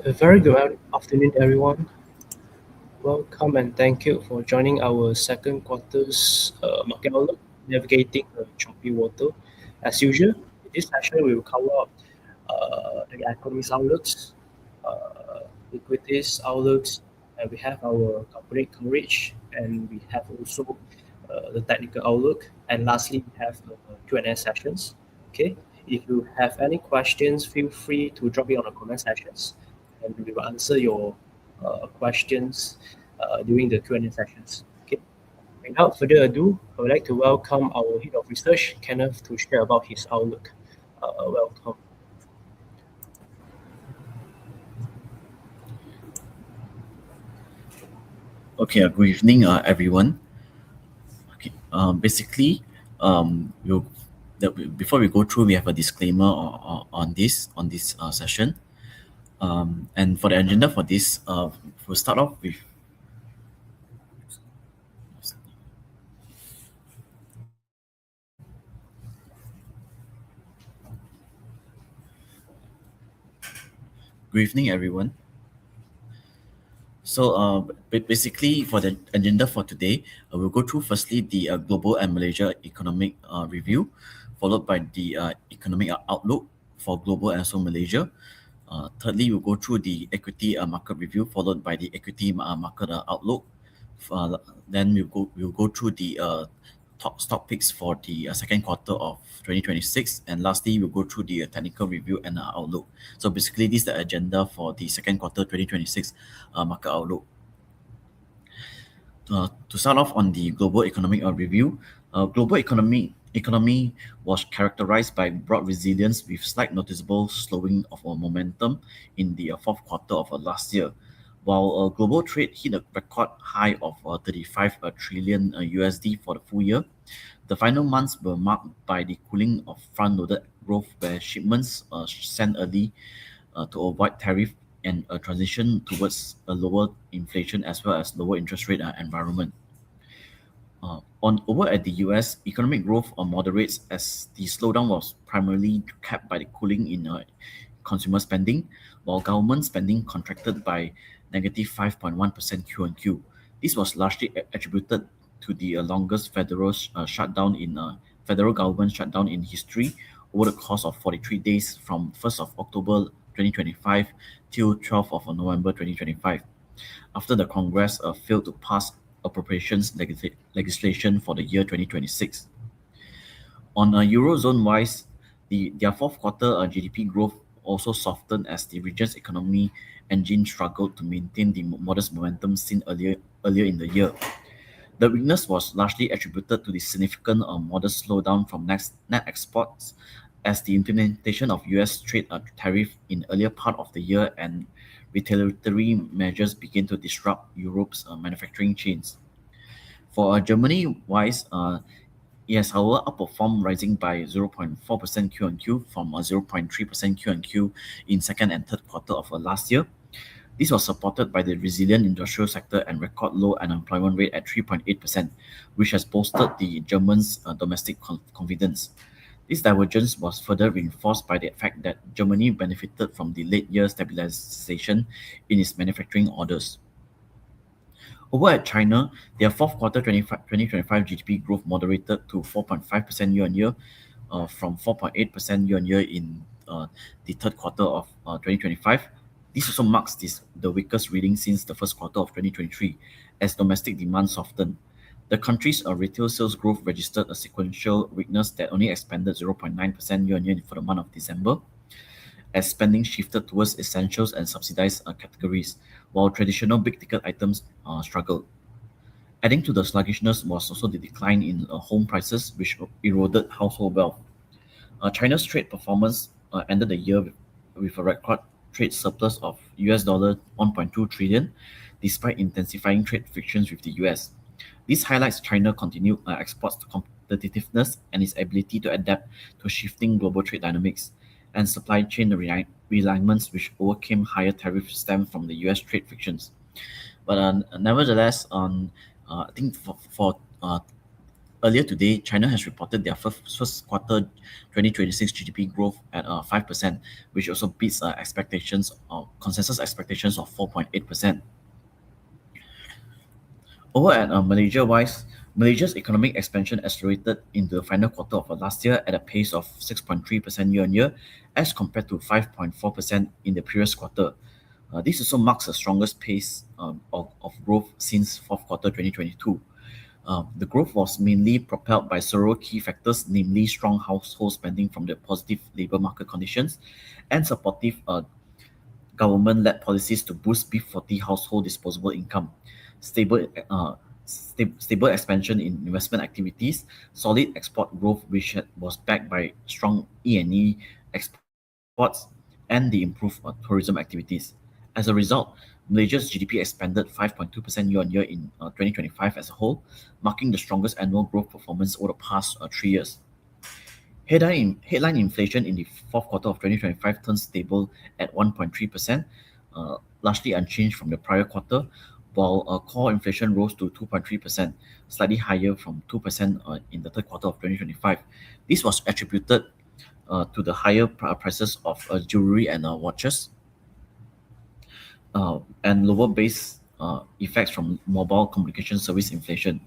A very good afternoon, everyone. Welcome and thank you for joining our second quarter's market outlook, navigating the choppy water. As usual, in this session we will cover the economy's outlooks, equities outlooks, and we have our corporate coverage, and we have also the technical outlook, and lastly we have the Q&A sessions. Okay, if you have any questions, feel free to drop it on the comment sections, and we will answer your questions during the Q&A sessions. Okay. Without further ado, I would like to welcome our head of research, Kenneth, to share about his outlook. Welcome. Okay, good evening, everyone. Okay, basically, we'll, before we go through, we have a disclaimer on this session. And for the agenda for this, we'll start off with good evening, everyone. So, basically, for the agenda for today, we'll go through firstly the global and Malaysia economic review, followed by the economic outlook for global and also Malaysia. Thirdly, we'll go through the equity market review, followed by the equity market outlook. Then we'll go through the top stock picks for the second quarter of 2026, and lastly, we'll go through the technical review and outlook. So basically, this is the agenda for the second quarter 2026 market outlook. To start off on the global economic review, global economy was characterized by broad resilience with slight noticeable slowing of our momentum in the fourth quarter of last year. While global trade hit a record high of 35 trillion USD for the full year, the final months were marked by the cooling of front-loaded growth where shipments sent early to avoid tariff and a transition towards a lower inflation as well as lower interest rate environment. Over at the US, economic growth moderates as the slowdown was primarily capped by the cooling in consumer spending, while government spending contracted by negative 5.1% Q on Q. This was largely attributed to the longest federal government shutdown in history over the course of 43 days from 1st of October 2025 till 12th of November 2025, after the Congress failed to pass appropriations legislation for the year 2026. On a Eurozone-wise, their fourth quarter GDP growth also softened as the region's economy engine struggled to maintain the modest momentum seen earlier in the year. The weakness was largely attributed to the significant modest slowdown from net exports as the implementation of US trade tariff in earlier part of the year and retaliatory measures began to disrupt Europe's manufacturing chains. For Germany-wise, it has however outperformed, rising by 0.4% Q on Q from 0.3% Q on Q in second and third quarter of last year. This was supported by the resilient industrial sector and record low unemployment rate at 3.8%, which has bolstered the Germans' domestic confidence. This divergence was further reinforced by the fact that Germany benefited from the late year stabilization in its manufacturing orders. Over at China, their fourth quarter 2025 GDP growth moderated to 4.5% year-on-year from 4.8% year-on-year in the third quarter of 2025. This also marks the weakest reading since the first quarter of 2023 as domestic demand softened. The country's retail sales growth registered a sequential weakness that only expanded 0.9% year-on-year for the month of December, as spending shifted towards essentials and subsidized categories, while traditional big-ticket items struggled. Adding to the sluggishness was also the decline in home prices, which eroded household wealth. China's trade performance ended the year with a record trade surplus of US dollar 1.2 trillion, despite intensifying trade frictions with the US. This highlights China's continued exports competitiveness and its ability to adapt to shifting global trade dynamics and supply chain realignments which overcame higher tariffs stemmed from the US trade frictions. But nevertheless, I think for Earlier today, China has reported their first quarter 2026 GDP growth at 5%, which also beats expectations or consensus expectations of 4.8%. Over at Malaysia-wise, Malaysia's economic expansion accelerated in the final quarter of last year at a pace of 6.3% year-on-year, as compared to 5.4% in the previous quarter. This also marks the strongest pace of growth since fourth quarter 2022. The growth was mainly propelled by several key factors, namely strong household spending from the positive labor market conditions and supportive government-led policies to boost B40 household disposable income, stable stable expansion in investment activities, solid export growth which was backed by strong E&E exports, and the improved tourism activities. As a result, Malaysia's GDP expanded 5.2% year-on-year in 2025 as a whole, marking the strongest annual growth performance over the past 3 years. Headline inflation in the fourth quarter of 2025 turned stable at 1.3%, largely unchanged from the prior quarter, while core inflation rose to 2.3%, slightly higher from 2% in the third quarter of 2025. This was attributed to the higher prices of jewelry and watches, and lower base effects from mobile communication service inflation.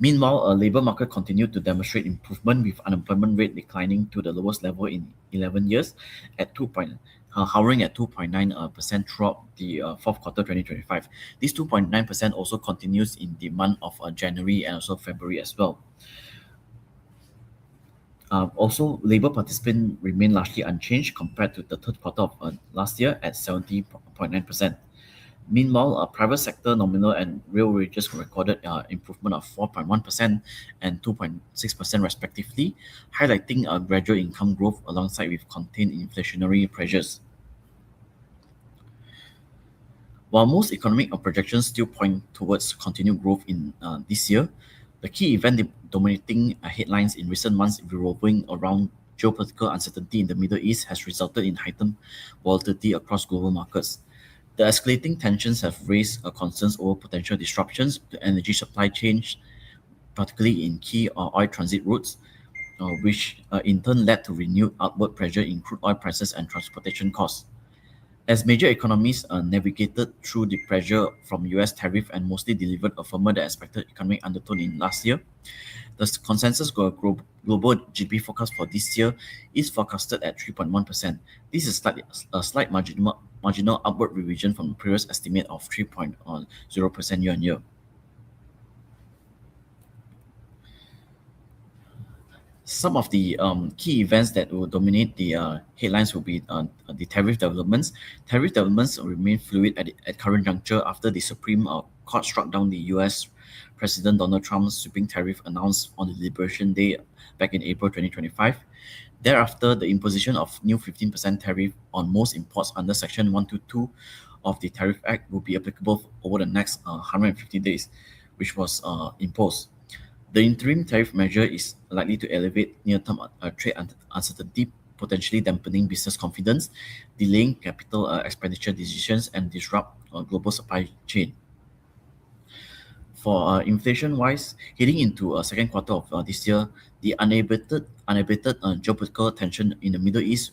Meanwhile, a labor market continued to demonstrate improvement with unemployment rate declining to the lowest level in 11 years at hovering at 2.9% throughout the fourth quarter 2025. This 2.9% also continues in the month of January and also February as well. Also, labor participant remained largely unchanged compared to the third quarter of last year at 70.9%. Meanwhile, private sector nominal and real wages recorded improvement of 4.1% and 2.6% respectively, highlighting a gradual income growth alongside with contained inflationary pressures. While most economic projections still point towards continued growth in this year, the key event dominating headlines in recent months revolving around geopolitical uncertainty in the Middle East has resulted in heightened volatility across global markets. The escalating tensions have raised concerns over potential disruptions to energy supply chains, particularly in key oil transit routes, which in turn led to renewed upward pressure in crude oil prices and transportation costs. As major economies navigated through the pressure from US tariff and mostly delivered a firmer than expected economic undertone in last year, the consensus global GDP forecast for this year is forecasted at 3.1%. This is a slight marginal upward revision from the previous estimate of 3.0% year-on-year. Some of the key events that will dominate the headlines will be the tariff developments. Tariff developments remain fluid at current juncture after the Supreme Court struck down the US President Donald Trump's sweeping tariff announced on the Liberation Day back in April 2025. Thereafter, the imposition of new 15% tariff on most imports under Section 122 of the Tariff Act will be applicable over the next 150 days, which was imposed. The interim tariff measure is likely to elevate near-term trade uncertainty, potentially dampening business confidence, delaying capital expenditure decisions, and disrupt global supply chain. For inflation-wise, heading into second quarter of this year, the unabated geopolitical tension in the Middle East,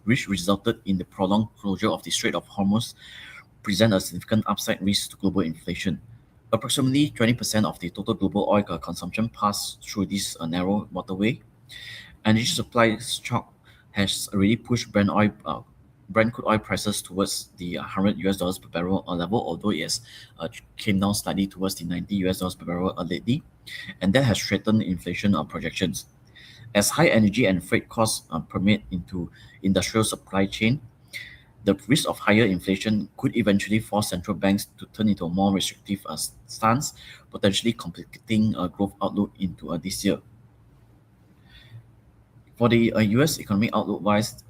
which resulted in the prolonged closure of the Strait of Hormuz, present a significant upside risk to global inflation. Approximately 20% of the total global oil consumption passed through this narrow waterway. Energy supply shock has already pushed Brent crude oil prices towards the $100 per barrel level, although it has came down slightly towards the $90 per barrel lately, and that has threatened inflation projections. As high energy and freight costs permeate into industrial supply chain, the risk of higher inflation could eventually force central banks to turn into a more restrictive stance, potentially complicating a growth outlook into this year. For the U.S. economic outlook-wise,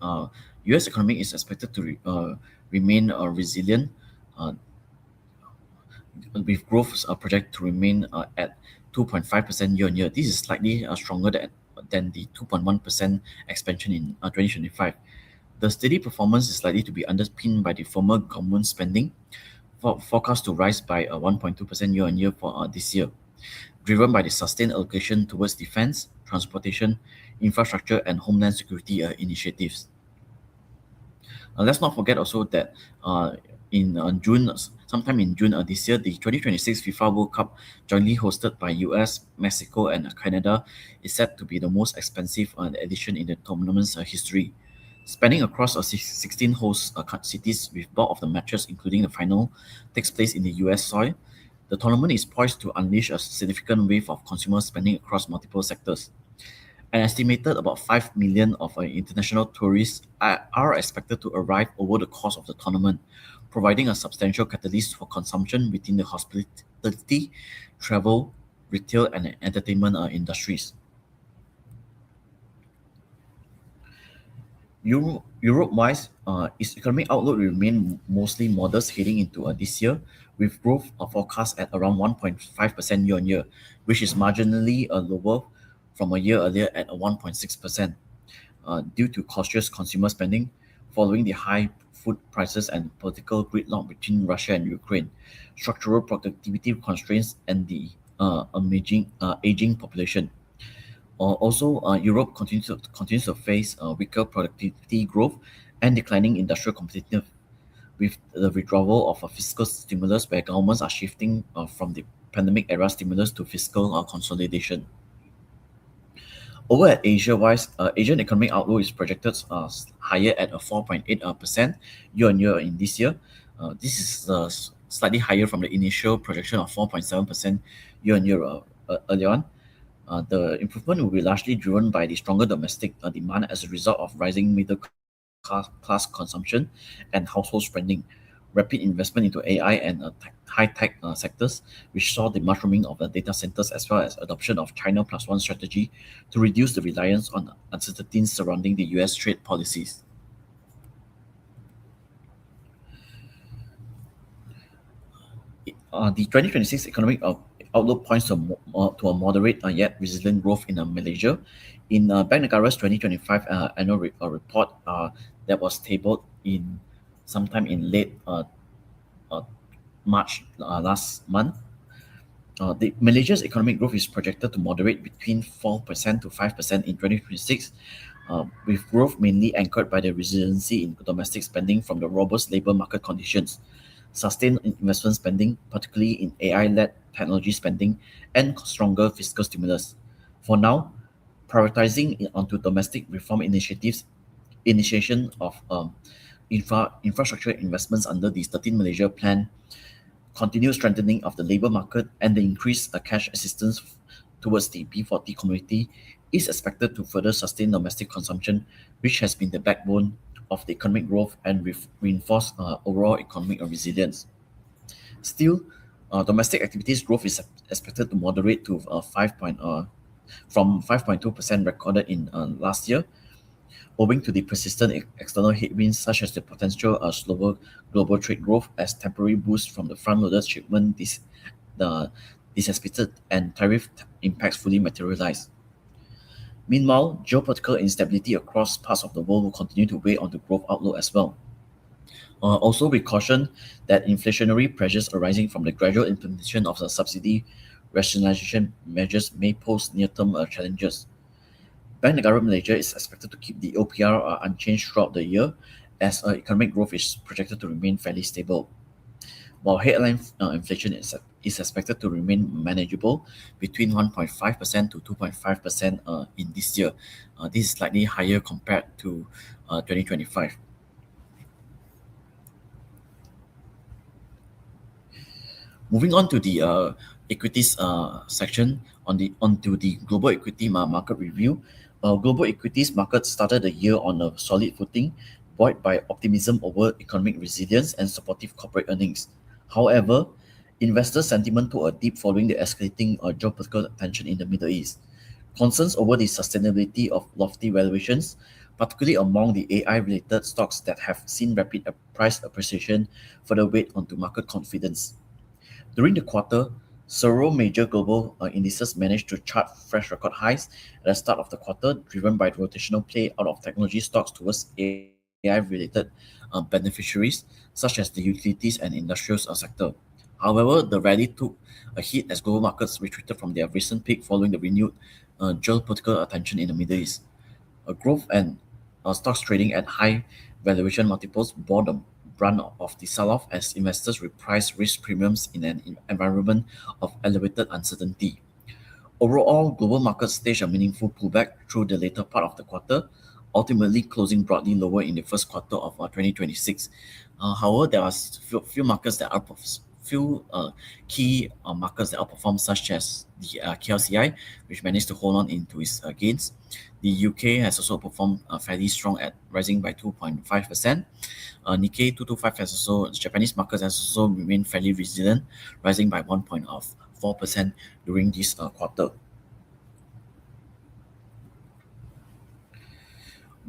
U.S. economy is expected to remain resilient, uh, with growth projected to remain at 2.5% year-on-year. This is slightly stronger than the 2.1% expansion in 2025. The steady performance is likely to be underpinned by the firmer government spending, forecast to rise by 1.2% year-on-year for this year. driven by the sustained allocation towards defense, transportation, infrastructure, and homeland security initiatives. Let's not forget also that in June, sometime in June this year, the 2026 FIFA World Cup, jointly hosted by US, Mexico, and Canada, is said to be the most expensive edition in the tournament's history. Spanning across 16 host cities, with bulk of the matches, including the final, takes place in the US soil. The tournament is poised to unleash a significant wave of consumer spending across multiple sectors. An estimated about 5 million of international tourists are expected to arrive over the course of the tournament, providing a substantial catalyst for consumption within the hospitality, travel, retail, and entertainment industries. Europe-wise, its economic outlook will remain mostly modest heading into this year, with growth forecast at around 1.5% year-on-year, which is marginally lower from a year earlier at 1.6%, due to cautious consumer spending following the high food prices and political gridlock between Russia and Ukraine, structural productivity constraints, and the aging population. Also, Europe continues to face weaker productivity growth and declining industrial competitiveness, with the withdrawal of a fiscal stimulus where governments are shifting from the pandemic era stimulus to fiscal consolidation. Over at Asia-wise, Asian economic outlook is projected higher at a 4.8% year-on-year in this year. This is slightly higher from the initial projection of 4.7% year-on-year earlier on. The improvement will be largely driven by the stronger domestic demand as a result of rising middle class consumption and household spending, rapid investment into AI and high-tech sectors, which saw the mushrooming of the data centers as well as adoption of China Plus One strategy to reduce the reliance on uncertainties surrounding the US trade policies. The 2026 economic outlook points to a moderate yet resilient growth in Malaysia. In Bank Negara's 2025 annual report that was tabled in sometime in late uh, March last month, the Malaysia's economic growth is projected to moderate between 4% to 5% in 2026, with growth mainly anchored by the resiliency in domestic spending from the robust labor market conditions, sustained investment spending, particularly in AI-led technology spending, and stronger fiscal stimulus. For now, prioritizing onto domestic reform initiatives, initiation of infrastructure investments under the 13 Malaysia Plan, continued strengthening of the labor market, and the increased cash assistance towards the B40 community is expected to further sustain domestic consumption, which has been the backbone of the economic growth and reinforce overall economic resilience. Still, domestic activities growth is expected to moderate to from 5.2% recorded in last year, owing to the persistent external headwinds such as the potential slower global trade growth as temporary boost from the front-loaded shipment the disaspected and tariff impacts fully materialize. Meanwhile, geopolitical instability across parts of the world will continue to weigh on the growth outlook as well. Also, we caution that inflationary pressures arising from the gradual implementation of the subsidy rationalization measures may pose near-term challenges. Bank Negara Malaysia is expected to keep the OPR unchanged throughout the year as economic growth is projected to remain fairly stable, while headline inflation is expected to remain manageable between 1.5% to 2.5% in this year. This is slightly higher compared to 2025. Moving on to the equities section, onto the global equity market review. Global equities market started the year on a solid footing, buoyed by optimism over economic resilience and supportive corporate earnings. However, investor sentiment took a dip following the escalating geopolitical tension in the Middle East. Concerns over the sustainability of lofty valuations, particularly among the AI-related stocks that have seen rapid price appreciation, further weighed onto market confidence. During the quarter, several major global indices managed to chart fresh record highs at the start of the quarter, driven by the rotational play out of technology stocks towards AI-related beneficiaries, such as the utilities and industrials sector. However, the rally took a hit as global markets retreated from their recent peak following the renewed geopolitical attention in the Middle East. Growth and stocks trading at high valuation multiples bore the brunt of the sell-off as investors repriced risk premiums in an environment of elevated uncertainty. Overall, global markets staged a meaningful pullback through the later part of the quarter, ultimately closing broadly lower in the first quarter of 2026. However, there are few markets that are few key markets that outperform, such as the KLCI, which managed to hold on into its gains. The UK has also performed fairly strong at rising by 2.5%. Nikkei 225 has also, the Japanese markets has also remained fairly resilient, rising by 1.4% during this quarter.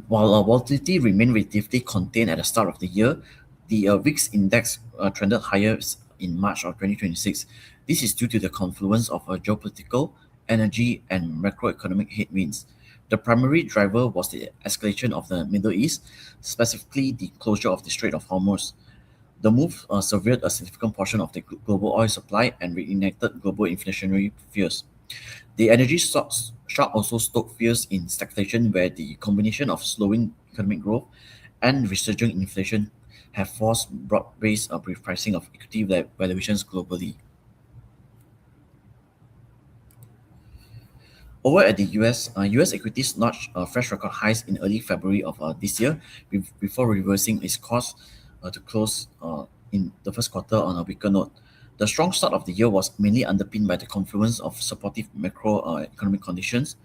While volatility remained relatively contained at the start of the year, the VIX index trended higher in March of 2026. This is due to the confluence of geopolitical, energy, and macroeconomic headwinds. The primary driver was the escalation of the Middle East, specifically the closure of the Strait of Hormuz. The move severed a significant portion of the global oil supply and reignited global inflationary fears. The energy stocks shock also stoked fears in stagflation, where the combination of slowing economic growth and resurgent inflation have forced broad-based repricing of equity valuations globally. Over at the US equities notched fresh record highs in early February of this year before reversing its course to close in the first quarter on a weaker note. The strong start of the year was mainly underpinned by the confluence of supportive macroeconomic conditions,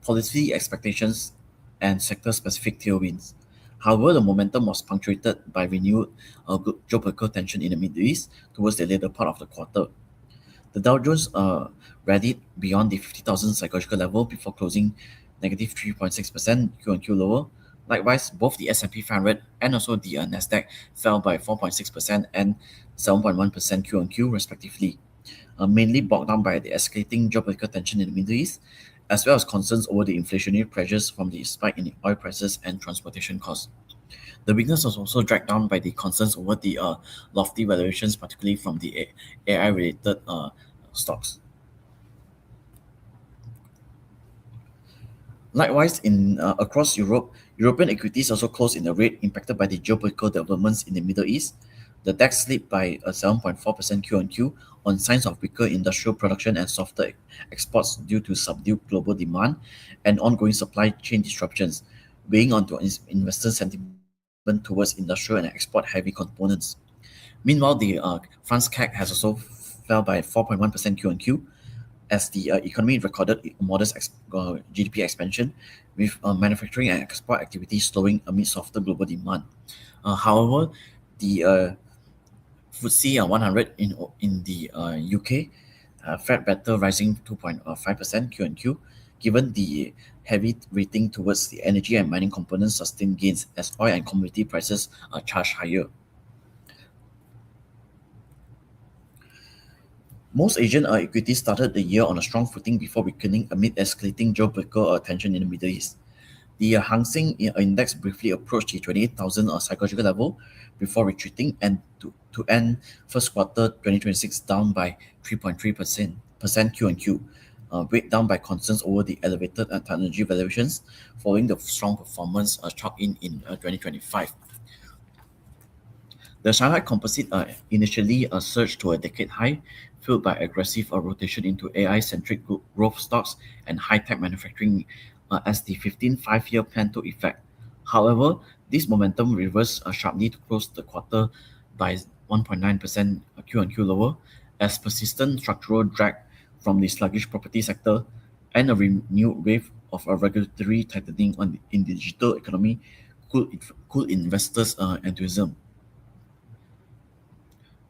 policy expectations, and sector-specific tailwinds. However, the momentum was punctuated by renewed geopolitical tension in the Middle East towards the later part of the quarter. The Dow Jones rallied beyond the 50,000 psychological level before closing negative 3.6% Q on Q lower. Likewise, both the S&P 500 and also the Nasdaq fell by 4.6% and 7.1% Q on Q respectively, mainly bogged down by the escalating geopolitical tension in the Middle East, as well as concerns over the inflationary pressures from the spike in oil prices and transportation costs. The weakness was also dragged down by the concerns over the lofty valuations, particularly from the AI-related stocks. Likewise, in across Europe, European equities also closed in a red, impacted by the geopolitical developments in the Middle East. The DAX slipped by 7.4% Q on Q on signs of weaker industrial production and softer exports due to subdued global demand and ongoing supply chain disruptions, weighing onto investor sentiment towards industrial and export-heavy components. Meanwhile, the France CAC has also fell by 4.1% Q on Q as the economy recorded a modest GDP expansion, with manufacturing and export activity slowing amid softer global demand. However, the FTSE 100 in the UK fared better, rising 2.5% Q on Q, given the heavy rating towards the energy and mining components sustained gains as oil and commodity prices are charged higher. Most Asian equities started the year on a strong footing before weakening amid escalating geopolitical tension in the Middle East. The Hang Seng index briefly approached the 28,000 psychological level before retreating and to end first quarter 2026 down by 3.3% Q on Q, weighed down by concerns over the elevated technology valuations following the strong performance chalked in 2025. The Shanghai Composite initially surged to a decade high, fueled by aggressive rotation into AI-centric growth stocks and high-tech manufacturing as the 15th five-year plan took effect. However, this momentum reversed sharply to close the quarter by 1.9% Q on Q lower, as persistent structural drag from the sluggish property sector and a renewed wave of regulatory tightening in the digital economy cooled investors' enthusiasm.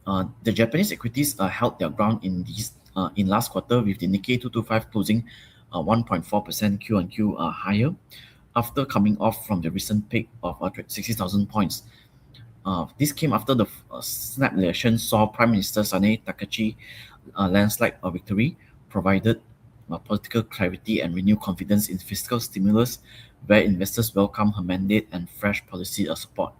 The Japanese equities held their ground in last quarter, with the Nikkei 225 closing 1.4% Q on Q higher after coming off from the recent peak of 60,000 points. This came after the snap election saw Prime Minister Sane Takachi landslide victory, provided political clarity and renewed confidence in fiscal stimulus, where investors welcome her mandate and fresh policy support.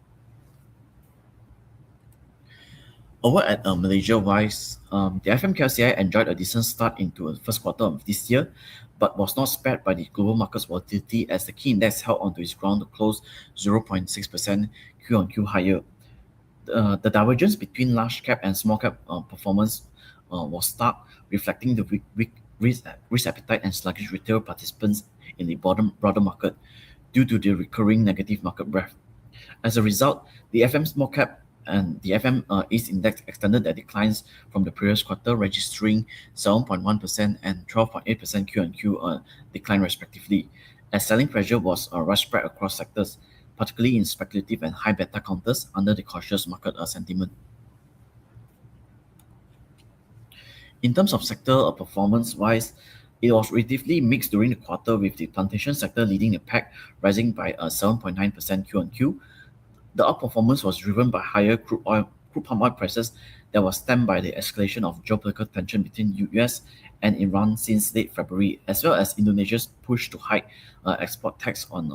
Over at Malaysia-wise, the FMKLCI enjoyed a decent start into the first quarter of this year, but was not spared by the global markets volatility as the key index held onto its ground to close 0.6% Q on Q higher. The divergence between large cap and small cap performance was stark, reflecting the weak risk appetite and sluggish retail participants in the broader market due to the recurring negative market breadth. As a result, the FM small cap and the FM East index extended their declines from the previous quarter, registering 7.1% and 12.8% Q on Q decline respectively, as selling pressure was widespread across sectors, particularly in speculative and high beta counters under the cautious market sentiment. In terms of sector performance wise, it was relatively mixed during the quarter, with the plantation sector leading the pack, rising by 7.9% Q on Q. The outperformance was driven by higher crude palm oil prices that was stemmed by the escalation of geopolitical tension between US and Iran since late February, as well as Indonesia's push to hike export tax on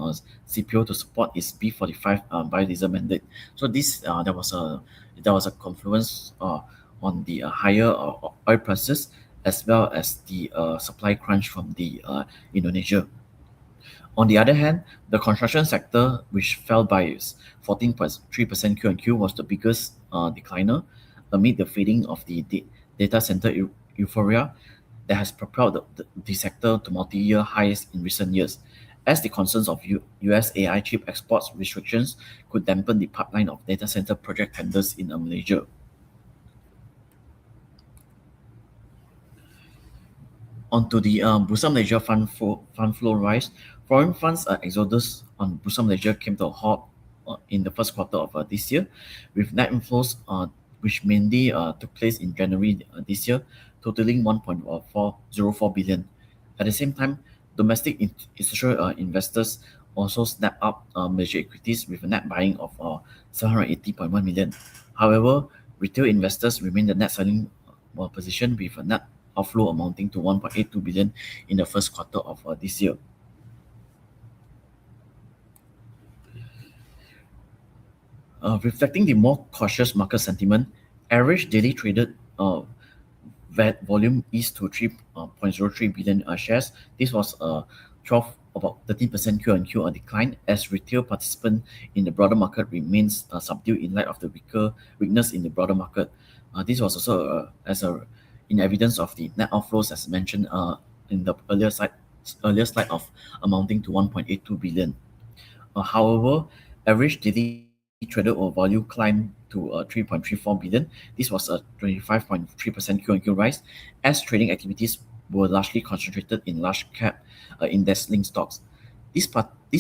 CPO to support its B45 biodiesel mandate. So this there was a confluence on the higher oil prices as well as the supply crunch from the Indonesia. On the other hand, the construction sector, which fell by 14.3% Q on Q, was the biggest decliner amid the fading of the data center euphoria that has propelled the sector to multi-year highs in recent years, as the concerns of US AI chip exports restrictions could dampen the pipeline of data center project tenders in Malaysia. Onto the Bursa Malaysia fund flow rise. Foreign funds exodus on Bursa Malaysia came to a halt in the first quarter of this year, with net inflows which mainly took place in January this year, totaling 1.404 billion. At the same time, domestic institutional investors also snapped up Malaysia equities with a net buying of 780.1 million. However, retail investors remain the net selling position with a net outflow amounting to 1.82 billion in the first quarter of this year. Reflecting the more cautious market sentiment, average daily traded volume eased to 3.03 billion shares. This was about 13% Q on Q decline, as retail participant in the broader market remains subdued in light of the weakness in the broader market. This was also in evidence of the net outflows, as mentioned in the earlier slide of amounting to 1.82 billion. However, average daily traded value climbed to 3.34 billion. This was a 25.3% Q on Q rise, as trading activities were largely concentrated in large cap index-linked stocks. This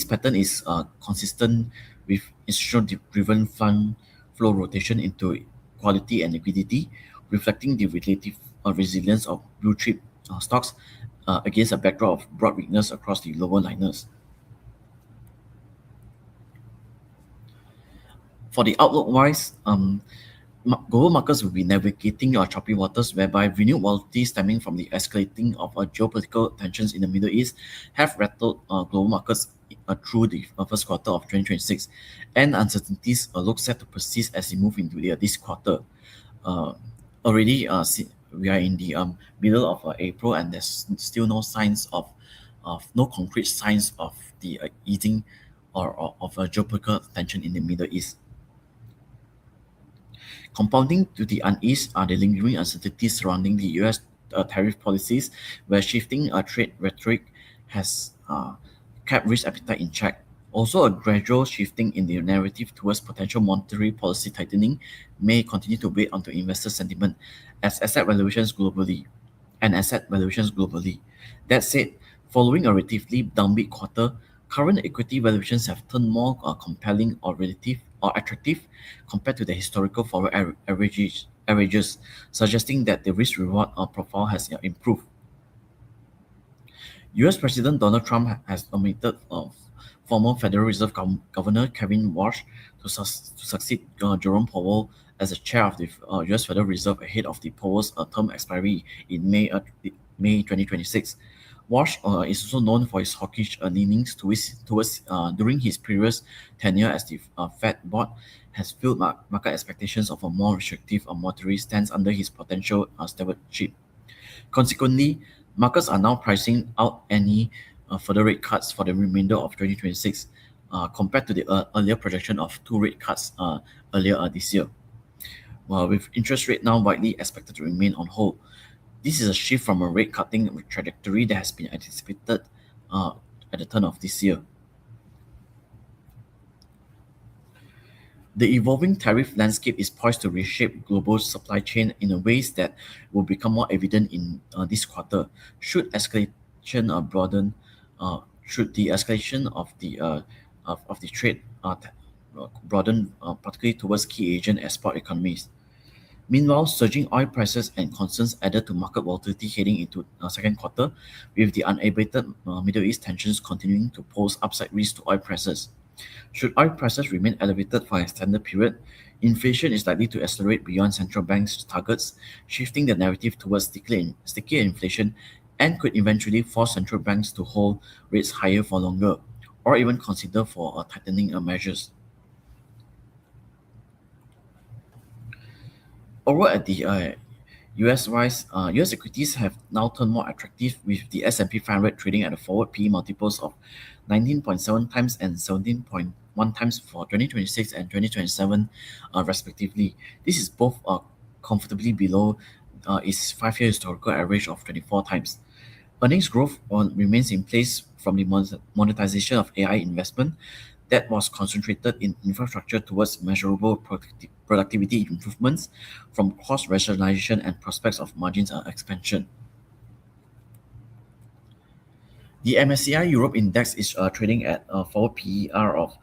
pattern is consistent with institutional-driven fund flow rotation into quality and liquidity, reflecting the relative resilience of blue chip stocks against a backdrop of broad weakness across the lower liners. For the outlook-wise, global markets will be navigating choppy waters, whereby renewed volatility stemming from the escalating of geopolitical tensions in the Middle East have rattled global markets through the first quarter of 2026, and uncertainties look set to persist as we move into this quarter. Already, we are in the middle of April, and there's still no concrete signs of the easing or of a geopolitical tension in the Middle East. Compounding to the unease are the lingering uncertainties surrounding the US tariff policies, where shifting trade rhetoric has kept risk appetite in check. Also, a gradual shifting in the narrative towards potential monetary policy tightening may continue to weigh onto investor sentiment as asset valuations globally. That said, following a relatively downbeat quarter, current equity valuations have turned more compelling or attractive compared to the historical forward averages, suggesting that the risk-reward profile has improved. US President Donald Trump has nominated former Federal Reserve Governor Kevin Warsh to succeed Jerome Powell as the chair of the US Federal Reserve ahead of the Powell's term expiry in May 2026. Walsh is also known for his hawkish leanings towards during his previous tenure as the Fed board has fueled market expectations of a more restrictive monetary stance under his potential stewardship. Consequently, markets are now pricing out any further rate cuts for the remainder of 2026 compared to the earlier projection of two rate cuts earlier this year. With interest rate now widely expected to remain on hold, this is a shift from a rate cutting trajectory that has been anticipated uh, at the turn of this year. The evolving tariff landscape is poised to reshape global supply chain in a ways that will become more evident in this quarter. Should escalation broaden, should the escalation of the trade broaden, particularly towards key Asian export economies. Meanwhile, surging oil prices and concerns added to market volatility heading into second quarter, with the unabated Middle East tensions continuing to pose upside risk to oil prices. Should oil prices remain elevated for an extended period, inflation is likely to accelerate beyond central banks' targets, shifting the narrative towards stickier inflation and could eventually force central banks to hold rates higher for longer, or even consider for tightening measures. Over at the US equities have now turned more attractive with the S&P 500 trading at a forward PE multiples of 19.7 times and 17.1 times for 2026 and 2027 respectively. This is both comfortably below its 5-year historical average of 24 times. Earnings growth remains in place from the monetization of AI investment that was concentrated in infrastructure towards measurable productivity improvements from cost rationalization and prospects of margins expansion. The MSCI Europe Index is trading at a forward PER of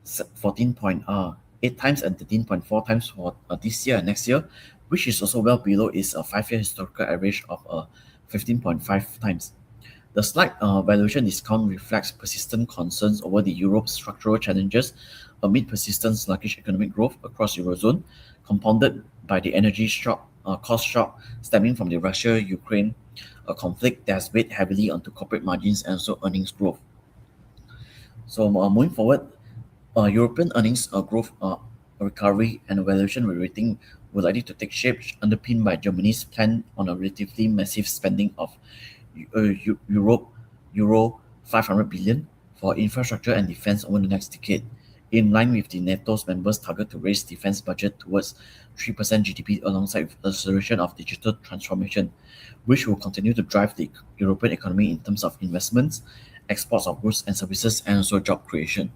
14.8 times and 13.4 times for this year and next year, which is also well below its 5-year historical average of 15.5 times. The slight valuation discount reflects persistent concerns over the Europe's structural challenges amid persistent sluggish economic growth across Eurozone, compounded by the energy cost shock stemming from the Russia-Ukraine conflict that has weighed heavily onto corporate margins and also earnings growth. So moving forward, European earnings growth recovery and valuation rating were likely to take shape, underpinned by Germany's plan on a relatively massive spending of Europe Euro 500 billion for infrastructure and defense over the next decade, in line with the NATO's members' target to raise defense budget towards 3% GDP alongside with acceleration of digital transformation, which will continue to drive the European economy in terms of investments, exports of goods and services, and also job creation.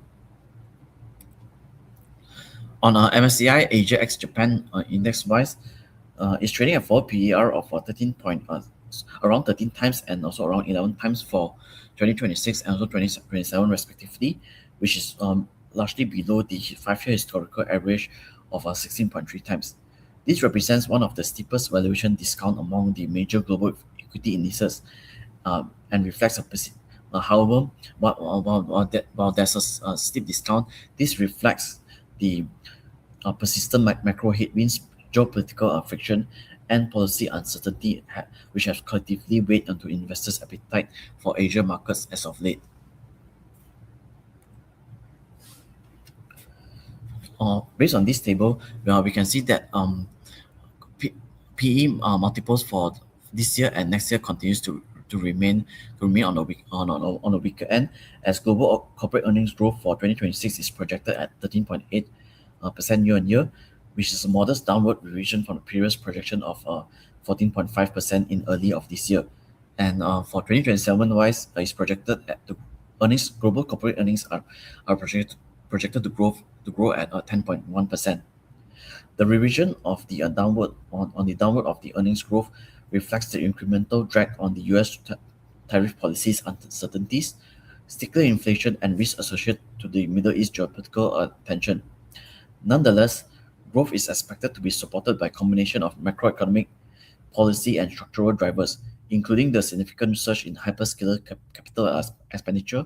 On MSCI Asia ex Japan index wise, it's trading at forward PER of around 13 times and also around 11 times for 2026 and also 2027 respectively, which is largely below the 5-year historical average of 16.3 times. This represents one of the steepest valuation discount among the major global equity indices, and reflects however, while there's a steep discount, this reflects the persistent macro headwinds, geopolitical friction, and policy uncertainty, which have collectively weighed onto investors' appetite for Asia markets as of late. Based on this table, we can see that PE multiples for this year and next year continues to remain on a weaker end, as global corporate earnings growth for 2026 is projected at 13.8% year on year, which is a modest downward revision from the previous projection of 14.5% in early of this year. And for 2027 wise, is projected at the global corporate earnings are projected to grow at 10.1%. The revision of the downward of the earnings growth reflects the incremental drag on the U.S. Tariff policies uncertainties, sticker inflation, and risk associated to the Middle East geopolitical tension. Nonetheless, growth is expected to be supported by a combination of macroeconomic policy and structural drivers, including the significant surge in hyperscaler capital expenditure,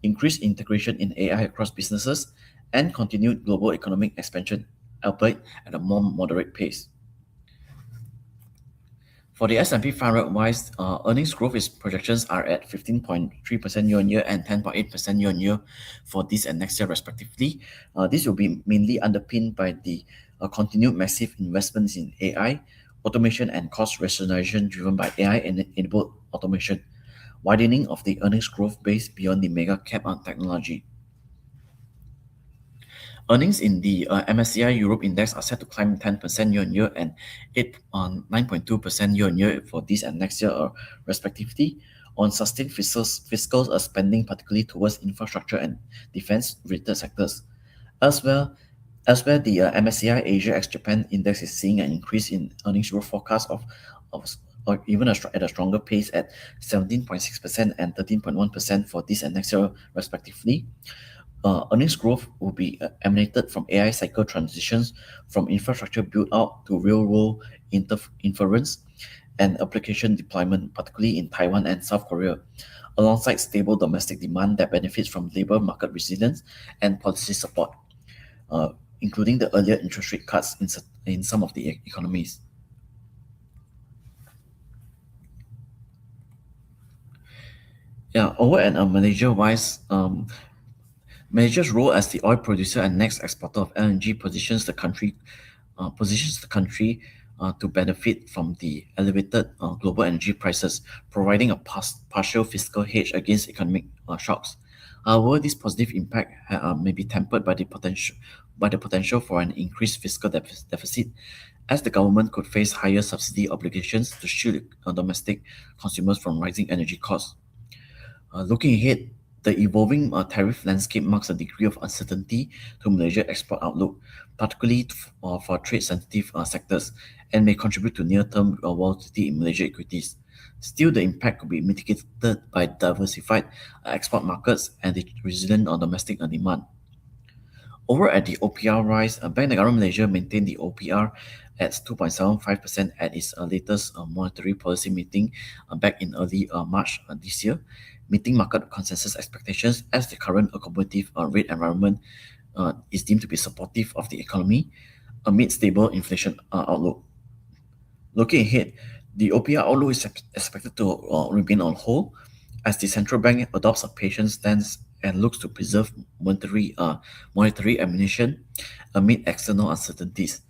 increased integration in AI across businesses, and continued global economic expansion, albeit at a more moderate pace. For the S&P 500 wise, earnings growth is projections are at 15.3% year-on-year and 10.8% year-on-year for this and next year respectively. This will be mainly underpinned by the continued massive investments in AI, automation and cost rationalization driven by AI-enabled automation, widening of the earnings growth base beyond the mega cap on technology. Earnings in the MSCI Europe Index are set to climb 10% year-on-year and 9.2% year-on-year for this and next year, respectively, on sustained fiscal spending, particularly towards infrastructure and defense-related sectors. Elsewhere, Elsewhere, the MSCI Asia ex-Japan Index is seeing an increase in earnings growth forecast of or even at a stronger pace at 17.6% and 13.1% for this and next year, respectively. Earnings growth will be emanated from AI cycle transitions from infrastructure build out to real world inference and application deployment, particularly in Taiwan and South Korea, alongside stable domestic demand that benefits from labor market resilience and policy support, uh, including the earlier interest rate cuts in some of the economies. Yeah, over at Malaysia wise, Malaysia's role as the oil producer and next exporter of LNG positions the country to benefit from the elevated global energy prices, providing a partial fiscal hedge against economic shocks. However, this positive impact may be tempered by the potential for an increased fiscal deficit, as the government could face higher subsidy obligations to shield domestic consumers from rising energy costs. Looking ahead, the evolving tariff landscape marks a degree of uncertainty to Malaysia's export outlook, particularly for trade-sensitive sectors, and may contribute to near-term volatility in Malaysia equities. Still, the impact could be mitigated by diversified export markets and the resilient domestic demand. Over at the OPR rise, Bank Negara Malaysia maintained the OPR at 2.75% at its latest monetary policy meeting back in early March this year, meeting market consensus expectations as the current accommodative rate environment is deemed to be supportive of the economy amid stable inflation outlook. Looking ahead, the OPR outlook is expected to remain on hold as the central bank adopts a patient stance and looks to preserve monetary ammunition amid external uncertainties.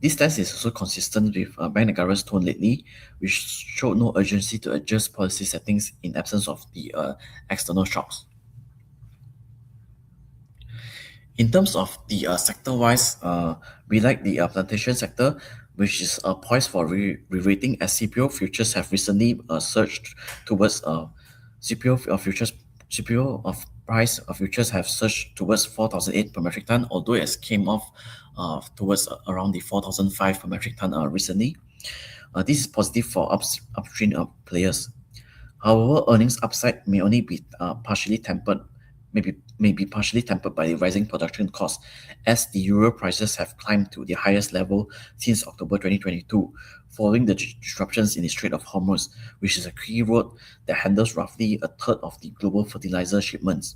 This stance is also consistent with Bank Negara's tone lately, which showed no urgency to adjust policy settings in absence of the external shocks. In terms of the sector-wise, we like the plantation sector, which is poised for re-rating as CPO futures have recently surged towards CPO futures. CPO of price of futures have surged towards 4,008 per metric ton, although it has came off towards around the 4,005 per metric ton recently. This is positive for upstream players. However, earnings upside may only be partially tempered, may be partially tempered by the rising production costs, as the euro prices have climbed to the highest level since October 2022, following the disruptions in the Strait of Hormuz, which is a key route that handles roughly a third of the global fertilizer shipments.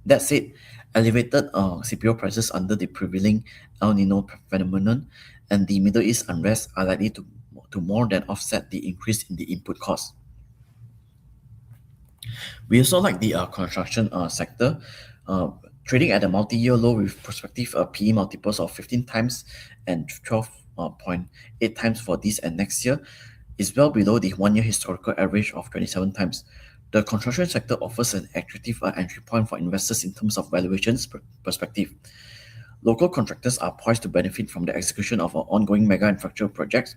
That said, elevated CPO prices under the prevailing El Nino phenomenon and the Middle East unrest are likely to more than offset the increase in the input costs. We also like the construction sector, trading at a multi-year low with prospective PE multiples of 15 times and 12.8 times for this and next year, is well below the one-year historical average of 27 times. The construction sector offers an attractive entry point for investors in terms of valuations perspective. Local contractors are poised to benefit from the execution of ongoing mega infrastructure projects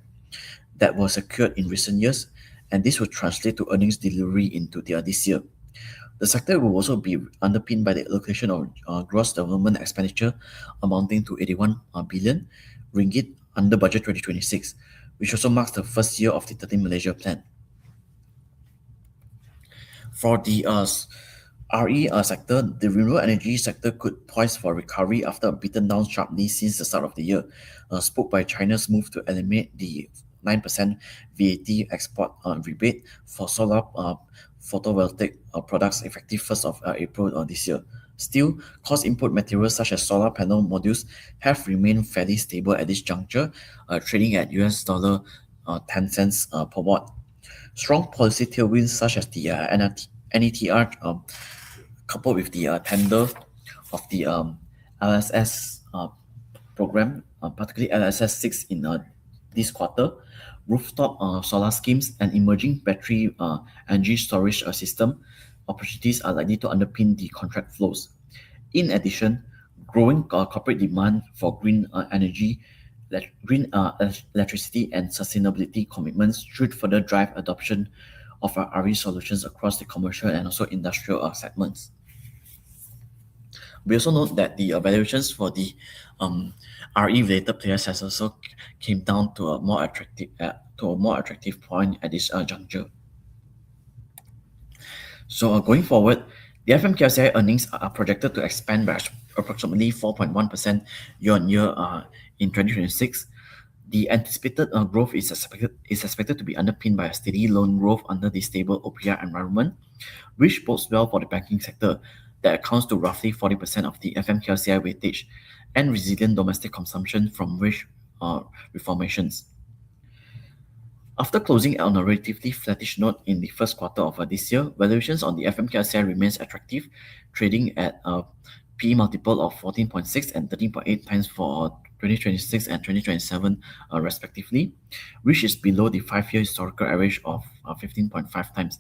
that were secured in recent years, and this will translate to earnings delivery into this year. The sector will also be underpinned by the allocation of gross development expenditure amounting to 81 billion ringgit under Budget 2026, which also marks the first year of the 13 Malaysia plan. For the RE sector, the renewable energy sector could poise for recovery after beaten down sharply since the start of the year, spoke by China's move to eliminate the 9% VAT export rebate for solar photovoltaic products effective 1st of April this year. Still, cost input materials such as solar panel modules have remained fairly stable at this juncture, trading at US dollar 10 cents per watt. Strong policy tailwinds such as the NETR, coupled with the tender of the LSS program, particularly LSS 6 in this quarter, rooftop solar schemes, and emerging battery energy storage system opportunities are likely to underpin the contract flows. In addition, growing corporate demand for green energy, electricity, and sustainability commitments should further drive adoption of our RE solutions across the commercial and also industrial segments. We also note that the valuations for the RE-related players has also came down to a more attractive point at this juncture. So going forward, the FMKLCI earnings are projected to expand by approximately 4.1% year-on-year in 2026. The anticipated growth is expected to be underpinned by a steady loan growth under the stable OPR environment, which bodes well for the banking sector that accounts to roughly 40% of the FMKLCI weightage, and resilient domestic consumption from wage reformations. After closing on a relatively flattish note in the first quarter of this year, valuations on the FMKLCI remains attractive, trading at a P multiple of 14.6 and 13.8 times for 2026 and 2027 respectively, which is below the 5-year historical average of 15.5 times.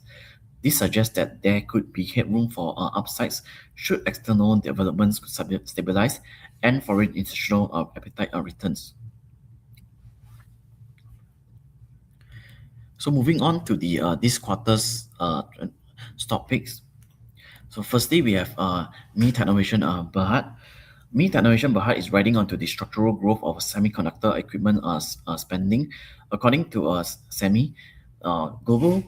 This suggests that there could be headroom for upsides should external developments stabilize and foreign institutional appetite returns. So moving on to the this quarter's stock picks. So firstly, we have Me Technovation Berhad. Me Technovation Berhad is riding onto the structural growth of semiconductor equipment spending. According to SEMI, global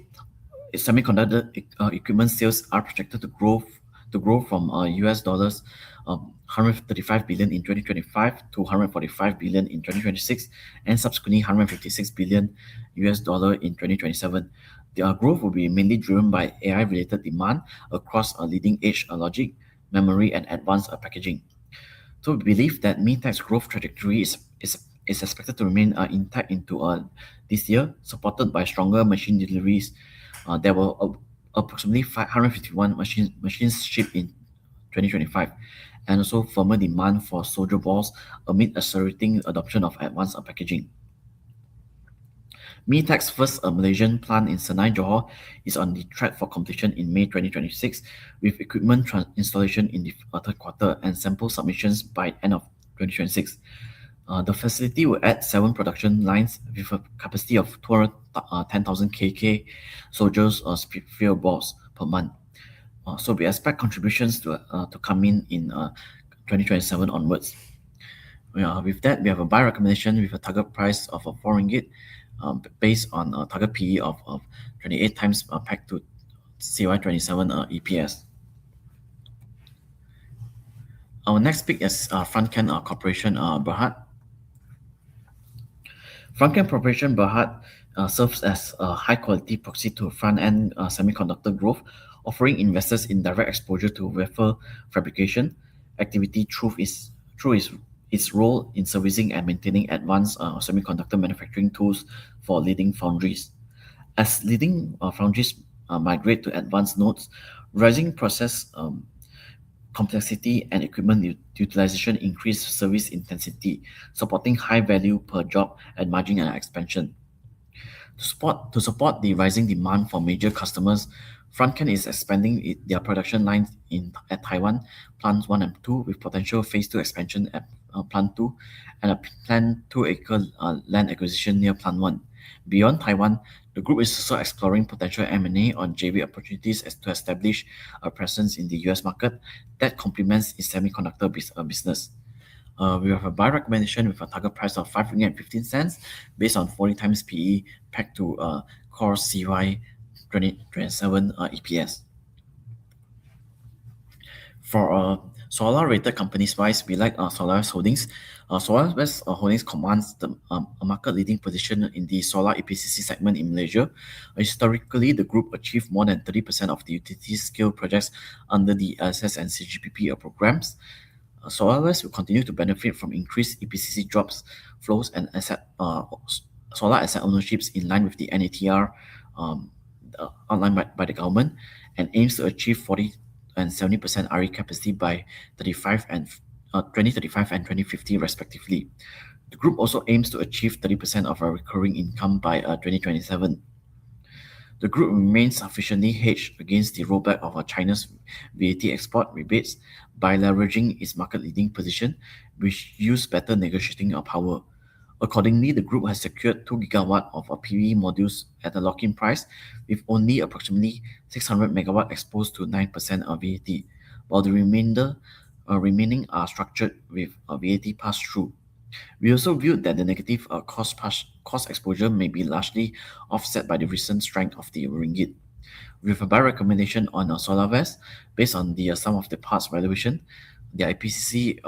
semiconductor equipment sales are projected to grow from US dollars 135 billion in 2025 to 145 billion in 2026, and subsequently 156 billion US dollar in 2027. The growth will be mainly driven by AI-related demand across leading edge logic, memory, and advanced packaging. So we believe that MeTech's growth trajectory is expected to remain intact into this year, supported by stronger machine deliveries. There were approximately 551 machines shipped in 2025, and also firmer demand for soldier balls amid accelerating adoption of advanced packaging. MeTech's first Malaysian plant in Senai, Johor, is on the track for completion in May 2026, with equipment installation in the third quarter and sample submissions by end of 2026. The facility will add 7 production lines with a capacity of 210,000 kk soldiers sphere balls per month. So we expect contributions to come in 2027 onwards. With that, we have a buy recommendation with a target price of 4 ringgit, based on a target PE of 28 times pegged to CY27 EPS. Our next pick is Frontcan Corporation Berhad. Frontcan Corporation Berhad serves as a high-quality proxy to front-end semiconductor growth, offering investors indirect exposure to wafer fabrication activity through its role in servicing and maintaining advanced semiconductor manufacturing tools for leading foundries. As leading foundries migrate to advanced nodes, rising process complexity and equipment utilization increase service intensity, supporting high value per job and margin expansion. To support the rising demand for major customers, Frontcan is expanding their production lines at Taiwan, Plants 1 and 2, with potential Phase 2 expansion at Plant 2, and a planned 2-acre land acquisition near Plant 1. Beyond Taiwan, the group is also exploring potential M&A on JV opportunities to establish a presence in the US market that complements its semiconductor business. We have a buy recommendation with a target price of 5.15 based on 40 times PE pegged to core CY 2027 EPS. For solar-rated companies-wise, we like Solaris Holdings. Solaris Holdings commands a market-leading position in the solar EPCC segment in Malaysia. Historically, the group achieved more than 30% of the utility-scale projects under the LSS and CGPP programs. Solaris will continue to benefit from increased EPCC jobs, flows, and asset solar asset ownerships in line with the NATR um, outlined by the government, and aims to achieve 40 and 70% RE capacity by 2035 and 2050 respectively. The group also aims to achieve 30% of our recurring income by 2027. The group remains sufficiently hedged against the rollback of China's VAT export rebates by leveraging its market-leading position, which use better negotiating power. Accordingly, the group has secured 2 gigawatt of PV modules at a lock-in price, with only approximately 600 megawatt exposed to 9% of VAT, while the remaining are structured with VAT pass-through. We also viewed that the negative cost exposure may be largely offset by the recent strength of the ringgit. With a buy recommendation on SolarVest, based on the sum of the parts valuation, the IPCC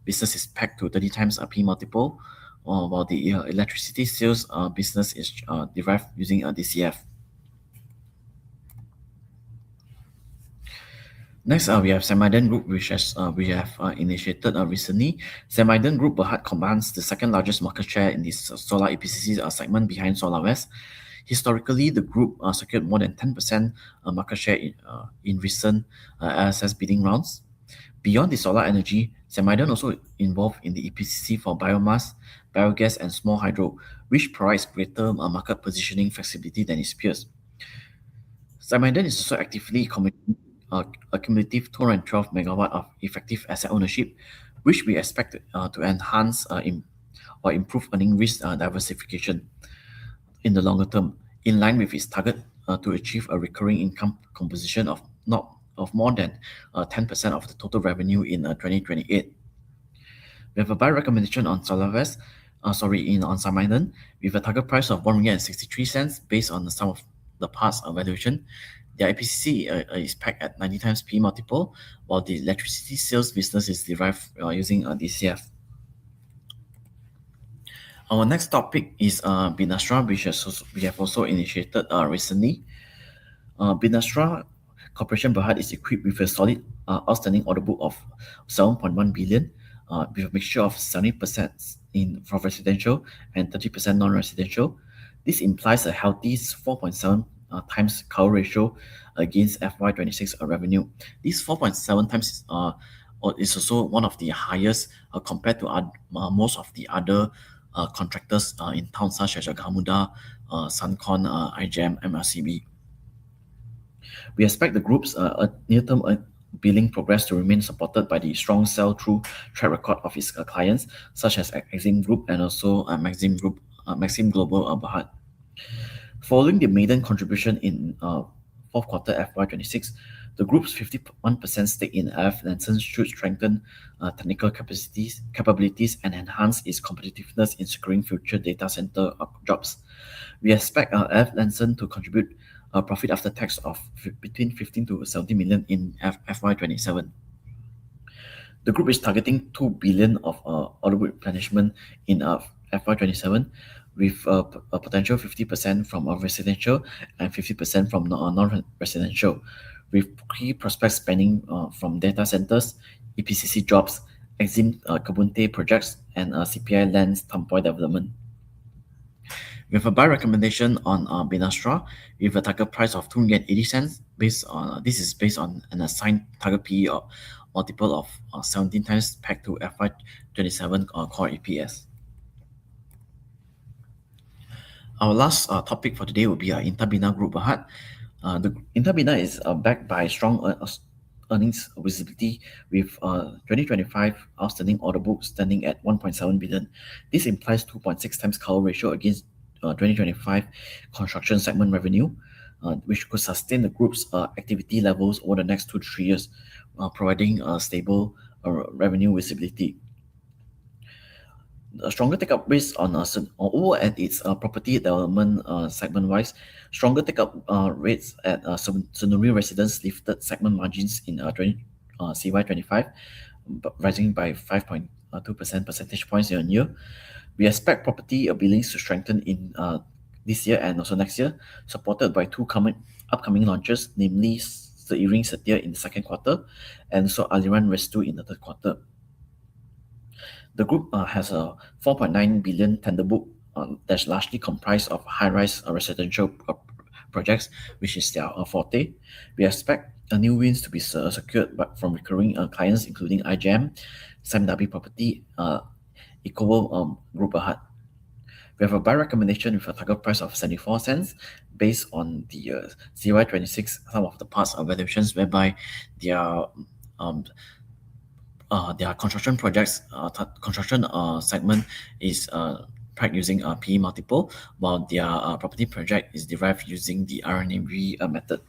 business is pegged to 30 times a P multiple, while the electricity sales business is derived using a DCF. Next, we have Semidan Group, which we have initiated recently. Semidan Group Berhad commands the second largest market share in the solar EPCC segment behind SolarWest. Historically, the group secured more than 10% market share in recent LSS bidding rounds. Beyond the solar energy, Semidan also involved in the EPCC for biomass, biogas, and small hydro, which provides greater market positioning flexibility than its peers. Semidan is also actively committing a cumulative 212 megawatt of effective asset ownership, which we expect to enhance or improve earning risk diversification in the longer term, in line with its target to achieve a recurring income composition of more than 10% of the total revenue in 2028. We have a buy recommendation on on Samidan, with a target price of 1 ringgit and 63 cents based on the sum of the parts valuation. The IPCC is pegged at 90 times P multiple, while the electricity sales business is derived using a DCF. Our next topic is Binastra, which we have also initiated recently. Binastra Corporation Berhad is equipped with a solid outstanding order book of 7.1 billion, with a mixture of 70% for residential and 30% non-residential. This implies a healthy 4.7 times cover ratio against FY26 revenue. This 4.7 times is also one of the highest compared to most of the other contractors in towns such as Gamuda, Suncon, IGM, MRCB. We expect the group's near-term billing progress to remain supported by the strong sell-through track record of its clients, such as Exim Group and also Maxim Global Berhad. Following the maiden contribution in fourth quarter FY26, the group's 51% stake in LF Lanson should strengthen technical capabilities and enhance its competitiveness in securing future data center jobs. We expect LF Lanson to contribute a profit after tax of between 15 to 70 million in FY27. The group is targeting 2 billion of order book replenishment in FY27, with a potential 50% from residential and 50% from non-residential, with key prospects spanning from data centers, EPCC jobs, Exim Kabunte projects, and CPI Lands Tampoy development. We have a buy recommendation on Binastra with a target price of 2.80 cents. This is based on an assigned target PE multiple of 17 times pegged to FY27 core EPS. Our last topic for today will be Intabina Group Berhad. The Intabina is backed by strong earnings visibility, with 2025 outstanding order book standing at 1.7 billion. This implies 2.6 times cover ratio against 2025 construction segment revenue, which could sustain the group's activity levels over the next 2 to 3 years, providing stable revenue visibility. A stronger take-up rates on over at its property development segment-wise, stronger take-up rates at Senuri Residence lifted segment margins in CY25, rising by 5.2% percentage points year-on-year. We expect property billings to strengthen in this year and also next year, supported by two upcoming launches, namely Seiring Setia in the second quarter and also Aliran Restu in the third quarter. The group has a 4.9 billion tender book that's largely comprised of high-rise residential projects, which is their forte. We expect new wins to be secured but from recurring clients, including IGM, Sam Dhabi Property, Eco Group Berhad. We have a buy recommendation with a target price of 74 cents based on the CY26 some of the parts valuations, whereby their um, their construction projects, construction segment is tracked using a PE multiple, while their property project is derived using the RNAV method.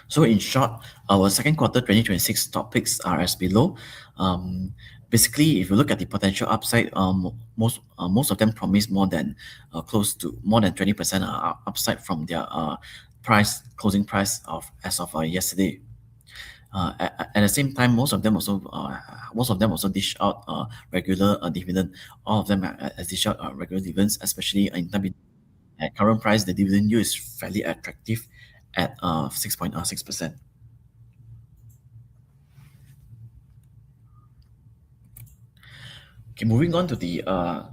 So in short, our second quarter 2026 topics are as below. Basically, if you look at the potential upside, most of them promise more than close to more than 20% upside from their closing price of as of yesterday. At the same time, most of them also dish out regular dividend. All of them dish out regular dividends, especially in terms at current price, the dividend yield is fairly attractive at 6.6%. Okay, moving on to the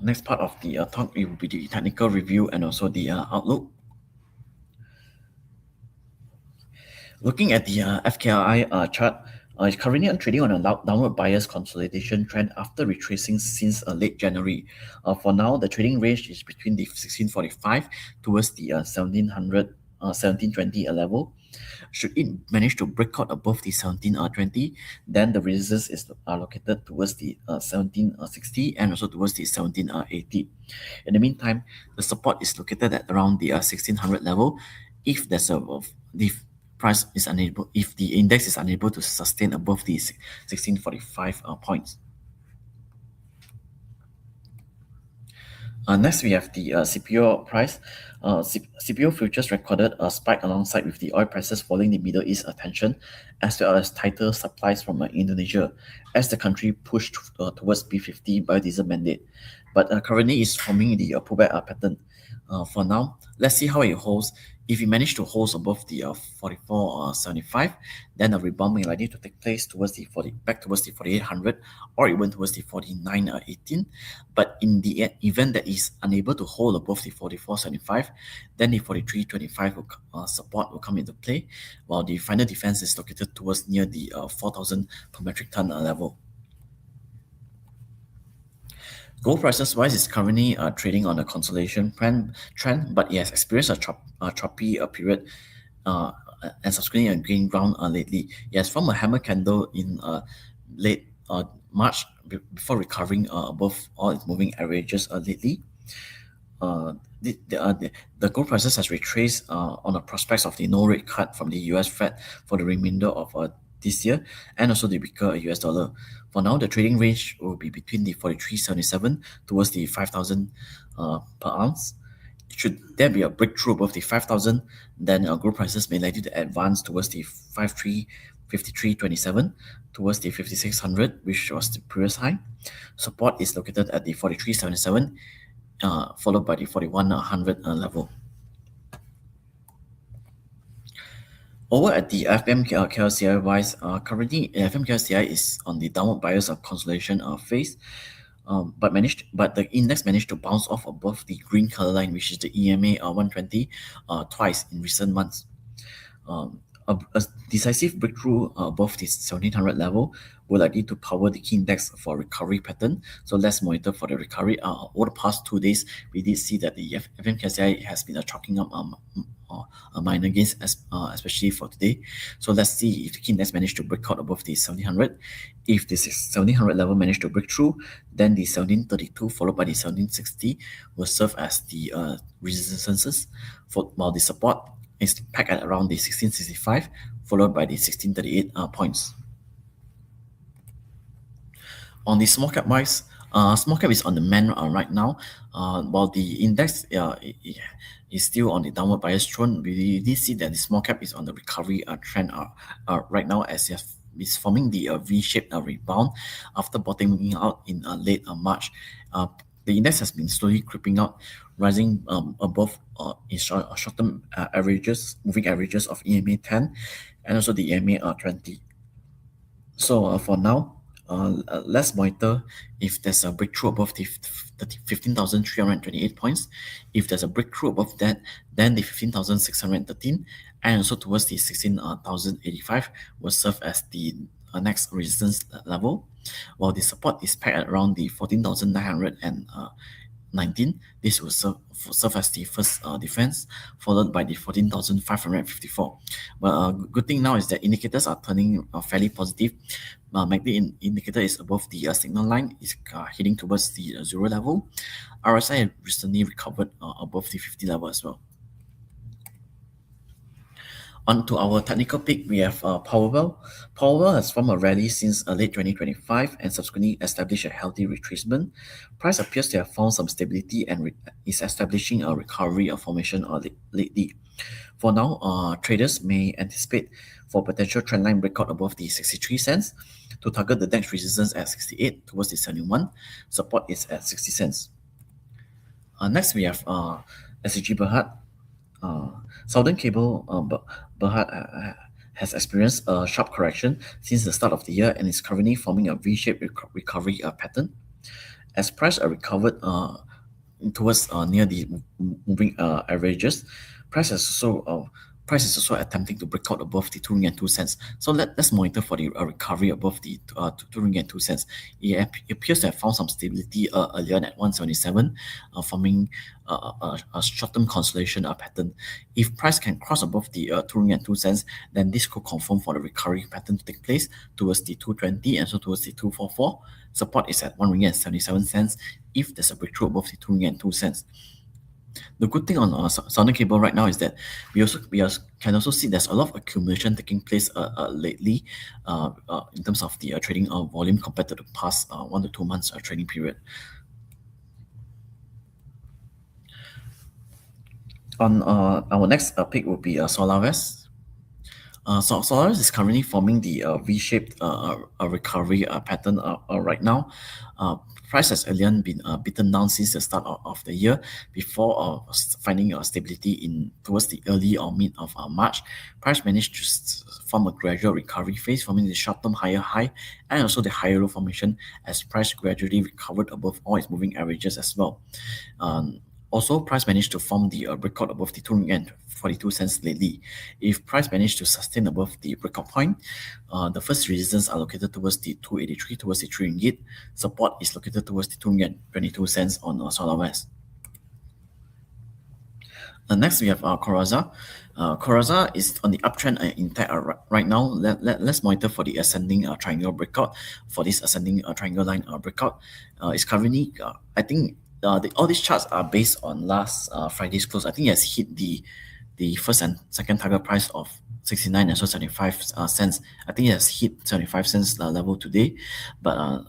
next part of the talk, it will be the technical review and also the outlook. Looking at the FKRI chart, it's currently trading on a downward bias consolidation trend after retracing since late January. For now, the trading range is between the 1645 towards the 1700, 1720 level. Should it manage to break out above the 1720, then the resistance is located towards the 1760 and also towards the 1780. In the meantime, the support is located at around the 1600 level. If there's a if price is unable, if the index is unable to sustain above the 1645 points. Next, we have the CPO price. CPO futures recorded a spike alongside with the oil prices following the Middle East attention, as well as tighter supplies from Indonesia, as the country pushed towards P50 biodiesel mandate. But currently, is forming the pullback pattern. For now, let's see how it holds. If it manage to hold above the 44.75, then a rebound may likely to take place towards the 40, back towards the 4800, or even towards the 49.18. But in the event that is unable to hold above the 44.75, then the 43.25 support will come into play, while the final defense is located towards near the 4,000 per metric ton level. Gold prices wise is currently trading on a consolidation trend, but it has experienced a choppy period uh, and subsequently a gain ground lately. It has formed a hammer candle in late March before recovering above all its moving averages lately. The gold prices has retraced on the prospects of the no rate cut from the US Fed for the remainder of this year, and also the weaker US dollar. For now, the trading range will be between the 43.77 towards the 5,000 per ounce. Should there be a breakthrough above the 5,000, then gold prices may likely to advance towards the 53.27 towards the 5600, which was the previous high. Support is located at the 43.77, followed by the 4100 level. Over at the FM KLCI wise, currently FM KLCI is on the downward bias of consolidation phase, but the index managed to bounce off above the green color line, which is the EMA 120, twice in recent months. A decisive breakthrough above the 1700 level will likely to power the key index for recovery pattern. So let's monitor for the recovery. Over the past 2 days, we did see that the FMKSI has been chalking up minor gains, especially for today. So let's see if the key index managed to break out above the 1700. If the 1700 level managed to break through, then the 1732 followed by the 1760 will serve as the resistances, while the support is pegged at around the 1665, followed by the 1638 points. On the small cap wise, small cap is on the mend right now, while the index is still on the downward bias trend. We did see that the small cap is on the recovery trend right now, as it's forming the V-shaped rebound after bottoming out in late March. The index has been slowly creeping out, rising above in short-term moving averages of EMA 10 and also the EMA 20. So for now, let's monitor if there's a breakthrough above the 15,328 points. If there's a breakthrough above that, then the 15,613 and also towards the 16,085 will serve as the next resistance level, while the support is pegged at around the 14,919. This will serve as the first defense, followed by the 14,554. But good thing now is that indicators are turning fairly positive. MACD indicator is above the signal line, is heading towards the zero level. RSI recently recovered above the 50 level as well. On to our technical pick, we have Powerwell. Powerwell has formed a rally since late 2025 and subsequently established a healthy retracement. Price appears to have found some stability and is establishing a recovery formation lately. For now, traders may anticipate for potential trendline breakout above the 63 cents to target the next resistance at 68 towards the 71. Support is at 60 cents. Next, we have SCG Berhad. Southern Cable Berhad has experienced a sharp correction since the start of the year and is currently forming a V-shaped recovery pattern. As price are recovered towards near the moving averages, price is also attempting to break out above the 2 ringgit and 2 cents. So let's monitor for the recovery above the 2 ringgit and 2 cents. It appears to have found some stability earlier at 177, forming a short-term consolidation pattern. If price can cross above the 2 ringgit and 2 cents, then this could confirm for the recovery pattern to take place towards the 220 and so towards the 244. Support is at 1 ringgit and 77 cents if there's a breakthrough above the 2 ringgit and 2 cents. The good thing on Southern Cable right now is that we can also see there's a lot of accumulation taking place lately in terms of the trading volume compared to the past 1 to 2 months trading period. On our next pick would be Solarwest. Solarwest is currently forming the V-shaped recovery pattern right now. Price has earlier been beaten down since the start of the year before finding stability in towards the early or mid of March. Price managed to form a gradual recovery phase, forming the short-term higher high and also the higher low formation as price gradually recovered above all its moving averages as well. Also, price managed to form the breakout above the 2 ringgit and 42 cents lately. If price managed to sustain above the breakout point, the first resistance are located towards the 283 towards the 3 ringgit. Support is located towards the 2 ringgit and 22 cents on Solarwest. Next, we have Coraza. Coraza is on the uptrend intact right now. Let's monitor for the ascending triangle breakout. For this ascending triangle line breakout, it's currently, I think, all these charts are based on last Friday's close. I think it has hit the first and second target price of 69 and so 75 cents. I think it has hit 75 cents level today, but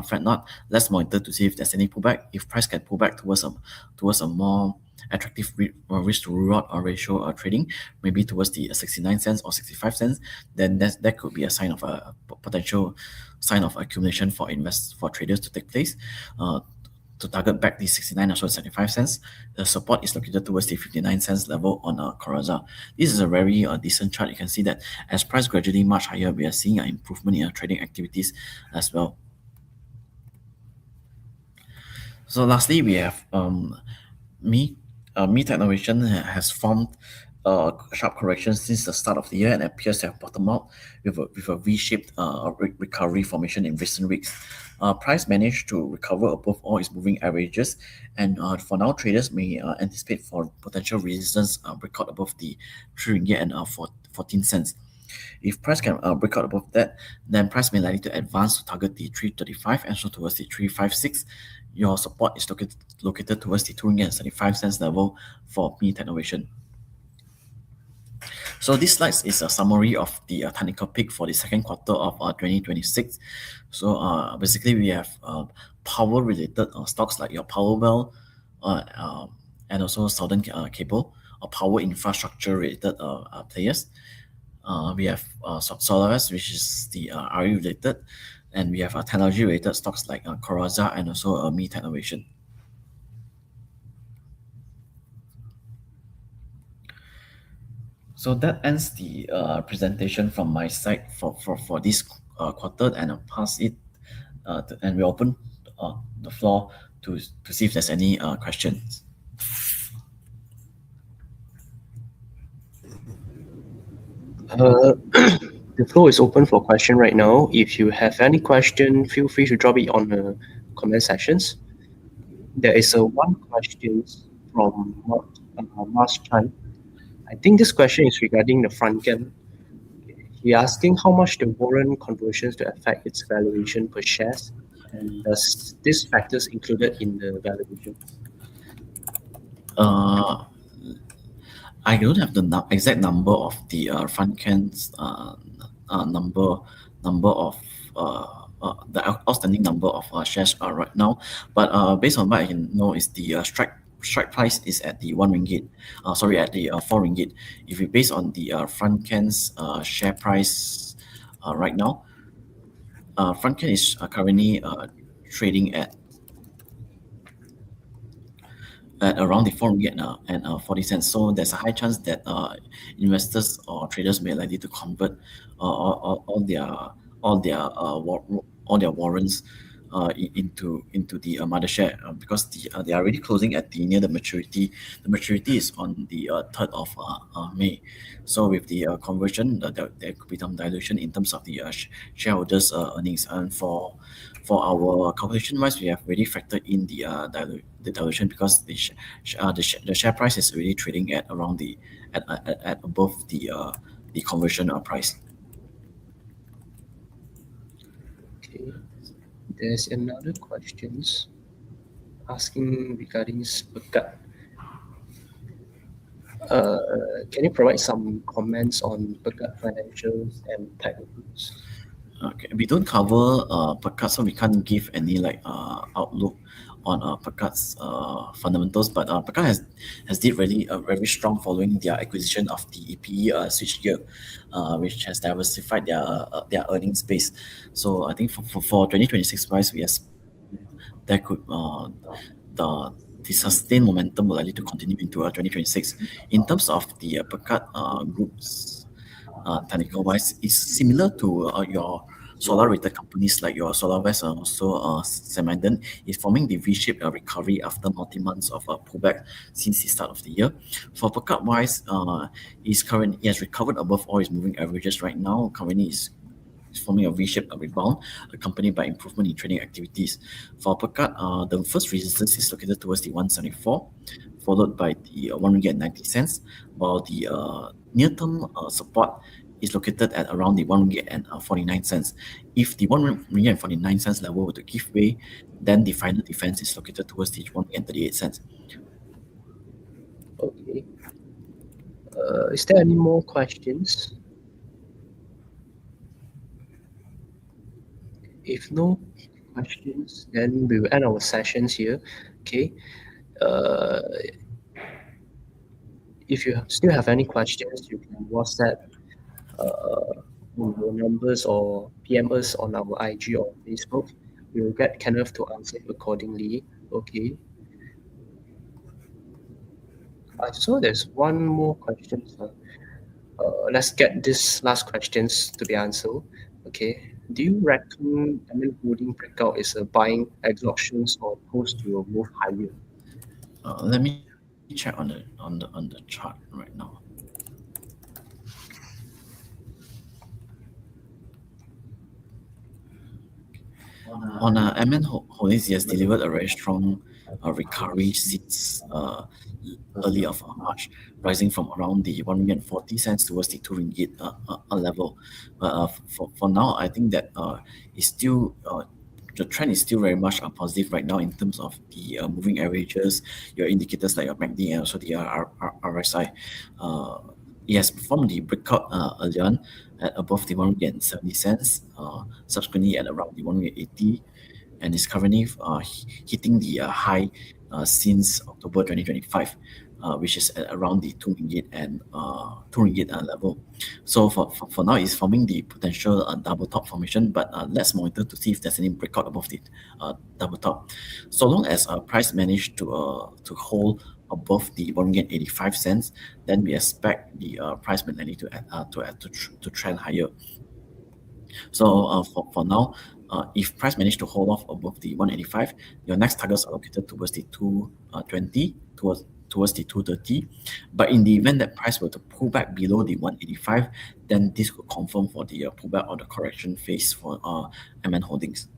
fret not. Let's monitor to see if there's any pullback. If price can pull back towards a more attractive risk to reward ratio trading, maybe towards the 69 cents or 65 cents, then that could be a sign of a potential sign of accumulation for traders to take place. To target back the 69 or so 75 cents, the support is located towards the 59 cents level on Coraza. This is a very decent chart. You can see that as price gradually march higher, we are seeing an improvement in trading activities as well. So lastly, we have Me Technovation has formed a sharp correction since the start of the year and appears to have bottomed out with a V-shaped recovery formation in recent weeks. Price managed to recover above all its moving averages, and for now, traders may anticipate for potential resistance breakout above the 3 ringgit and 14 cents. If price can break out above that, then price may likely to advance to target the 335 and so towards the 356. Your support is located towards the 2 ringgit and 75 cents level for Me Technovation. So this slide is a summary of the technical pick for the second quarter of 2026. So basically we have power related stocks like your Powerwell and also Southern Cable or power infrastructure related players. We have Solaris, which is the RE related, and we have technology related stocks like Coraza and also Me Technovation. So that ends the presentation from my side for this quarter, and I'll pass it and we open the floor to see if there's any questions. Uh, the floor is open for question right now. If you have any question, feel free to drop it on the comment sections. There is a one question from Mars Chan. I think this question is regarding the front end. He asking how much the warrant conversions to affect its valuation per shares, and does this factors included in the valuation? Uh, I don't have the exact number of the front cans number of the outstanding number of shares right now, but based on what I can know is the strike price is at the 1 ringgit, sorry, at the 4 ringgit. If we base on the front cans share price right now, front can is currently trading at around the 4 ringgit now and 40 cents. So there's a high chance that investors or traders may likely to convert all their all their all their warrants into the mother share because they are already closing at the near the maturity. The maturity is on the 3rd of May. So with the conversion, there could be some dilution in terms of the shareholders' earnings. And for our calculation wise, we have already factored in the the dilution because the share price is already trading at around at above the conversion price. Okay, there's another questions asking regarding Berjaya. Can you provide some comments on Berjaya financials and technicals? Okay, we don't cover Pekat, so we can't give any like outlook on Pekat's fundamentals. But Pekat has did really very strong following their acquisition of the EPE switchgear, which has diversified their earnings base. So I think for 2026 wise, we expect there could the the sustained momentum will likely to continue into 2026. In terms of the Pekat group's technical wise, is similar to your solar rated companies like your Solar West and also Seminden is forming the V-shaped recovery after multi months of pullback since the start of the year. For Pekat wise, it has recovered above all its moving averages right now. Currently is forming a V-shaped rebound, accompanied by improvement in trading activities. For Pekat, the first resistance is located towards the 174, followed by the 1 ringgit 90 cents, while the near-term support is located at around the 1 ringgit 49 cents. If the 1 ringgit 49 cents level were to give way, then the final defense is located towards the 1 ringgit 38 cents. Okay. Is there any more questions? If no questions, then we will end our sessions here. Okay. Uh, if you still have any questions, you can WhatsApp our numbers or PM us on our IG or Facebook. We will get Kenneth to answer accordingly. Okay. I saw there's one more question. Let's get this last questions to be answered. Okay. Do you reckon holding breakout is a buying exhaustions or post to move higher? Let me check on the chart right now. On MN Holdings, he has delivered a very strong recovery since early of March, rising from around the 1 ringgit 40 cents towards the 2 ringgit level. But for now, I think that it's still the trend is still very much positive right now in terms of the moving averages, your indicators like your MACD and also the RSI. It has performed the breakout early on at above the 1 ringgit 70 cents, subsequently at around the 1 ringgit 80, and is currently hitting the high since October 2025, which is at around the 2 ringgit level. So for now, it's forming the potential double top formation, but let's monitor to see if there's any breakout above the double top. So long as price managed to hold above the 1 ringgit 85 cents, then we expect the price may likely to trend higher. So for now, If price managed to hold off above the 185, your next targets are located towards the 220, towards the 230. But in the event that price were to pull back below the 185, then this could confirm for the pullback or the correction phase for MN Holdings.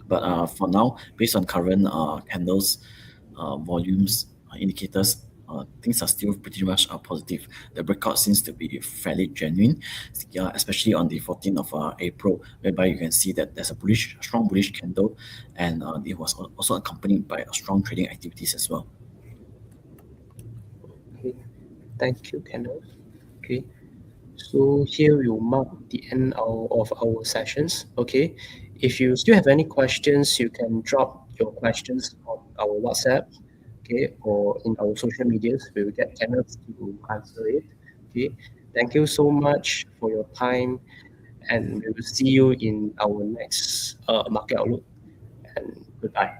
But for now, based on current candles, volumes, indicators, things are still pretty much positive. The breakout seems to be fairly genuine, especially on the 14th of April, whereby you can see that there's a strong bullish candle, and it was also accompanied by a strong trading activities as well. Okay, thank you, Kenneth. Okay, so here we'll mark the end of our sessions. Okay, if you still have any questions, you can drop your questions on our WhatsApp, okay, or in our social medias. We will get Kenneth to answer it. Okay, thank you so much for your time, and we will see you in our next market outlook. And goodbye.